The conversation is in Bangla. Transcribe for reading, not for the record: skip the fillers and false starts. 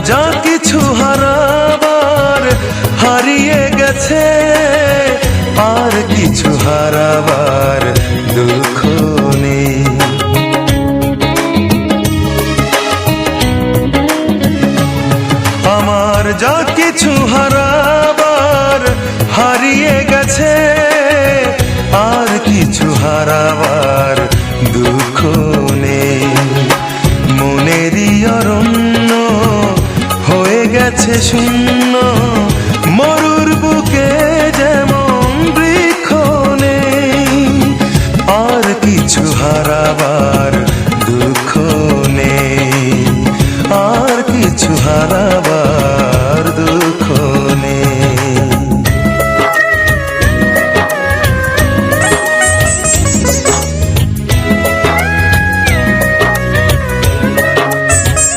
যা কিছু হারাবার হারিয়ে গেছে, আর কিছু হারাবার দুঃখ নেই। আমার যা কিছু হারাবার হারিয়ে গেছে, আর কিছু হারাবার দুঃখ নেই। মনেরই অরণ্য হয়ে গেছে শূন্য,